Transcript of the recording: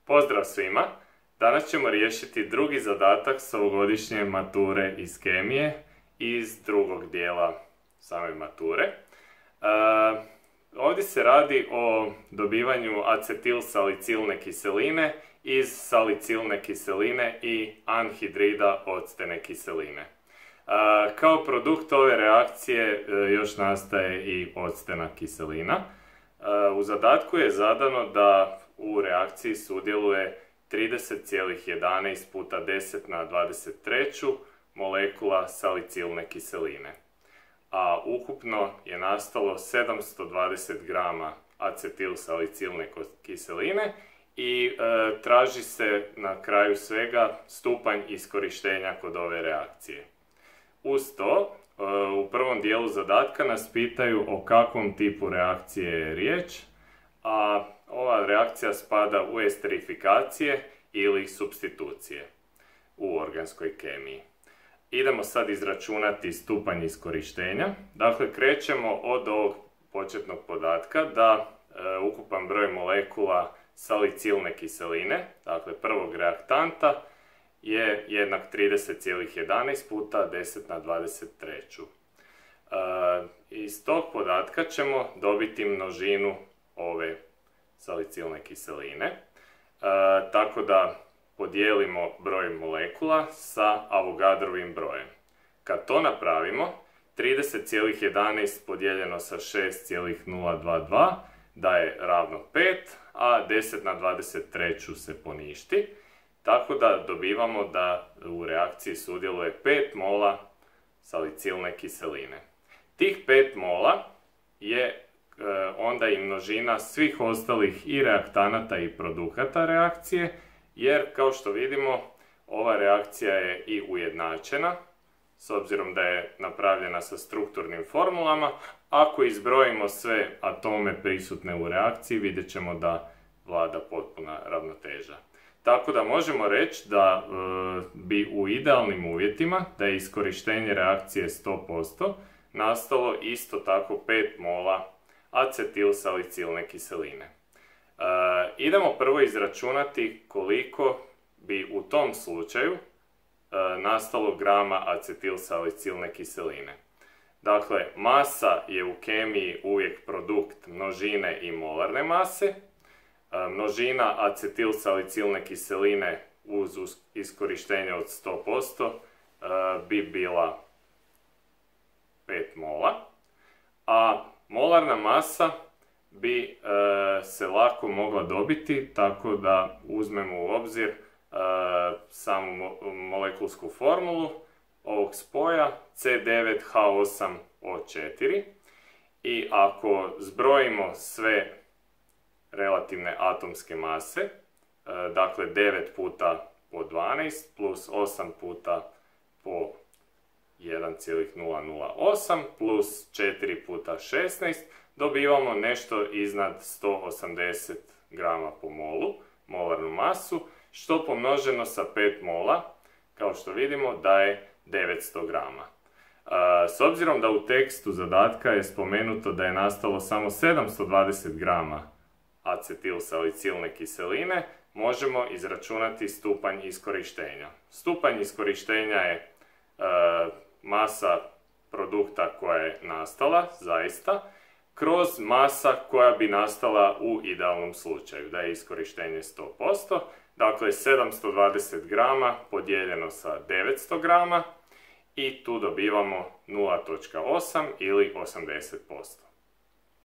Pozdrav svima! Danas ćemo riješiti drugi zadatak s ovogodišnje mature iz kemije iz drugog dijela same mature. Ovdje se radi o dobivanju acetilsalicilne kiseline iz salicilne kiseline i anhidrida octene kiseline. Kao produkt ove reakcije još nastaje i octena kiselina. U zadatku je zadano da u reakciji sudjeluje 30,11 puta 10 na 23 molekula salicilne kiseline. A ukupno je nastalo 720 grama acetilsalicilne kiseline i traži se na kraju svega stupanj iskorištenja kod ove reakcije. Uz to, u prvom dijelu zadatka nas pitaju o kakvom tipu reakcije je riječ, a ova reakcija spada u esterifikacije ili supstitucije u organskoj kemiji. Idemo sad izračunati stupanj iskorištenja. Dakle, krećemo od ovog početnog podatka da ukupan broj molekula salicilne kiseline, dakle prvog reaktanta, je jednak 30,11 puta 10 na 23. Iz tog podatka ćemo dobiti množinu ove salicilne kiseline, tako da podijelimo broj molekula sa Avogadrovim brojem. Kad to napravimo, 30,11 podijeljeno sa 6,022 daje ravno 5, a 10 na 23 se poništi, tako da dobivamo da u reakciji sudjeluje 5 mola salicilne kiseline. Tih 5 mola je onda i množina svih ostalih i reaktanata i produkata reakcije, jer kao što vidimo ova reakcija je i ujednačena, s obzirom da je napravljena sa strukturnim formulama. Ako izbrojimo sve atome prisutne u reakciji, vidjet ćemo da vlada potpuna ravnoteža. Tako da možemo reći da bi u idealnim uvjetima, da je iskorištenje reakcije 100%, nastalo isto tako 5 mola acetilsalicilne kiseline. Idemo prvo izračunati koliko bi u tom slučaju nastalo grama acetilsalicilne kiseline. Dakle, masa je u kemiji uvijek produkt množine i molarne mase. Množina acetilsalicilne kiseline uz iskorištenje od 100% bi bila 5 mola, a molarna masa bi se lako mogla dobiti tako da uzmemo u obzir samu molekulsku formulu ovog spoja C9H8O4 i ako zbrojimo sve relativne atomske mase, dakle 9 puta po 12 plus 8 puta po 1,008 plus 4 puta 16, dobivamo nešto iznad 180 grama po molu, molarnu masu, što pomnoženo sa 5 mola, kao što vidimo, daje 900 grama. S obzirom da u tekstu zadatka je spomenuto da je nastalo samo 720 grama acetilsalicilne kiseline, možemo izračunati stupanj iskorištenja. Stupanj iskorištenja je masa produkta koja je nastala, zaista, kroz masa koja bi nastala u idealnom slučaju, da je iskorištenje 100%. Dakle, 720 grama podijeljeno sa 900 grama i tu dobivamo 0,8 ili 80%.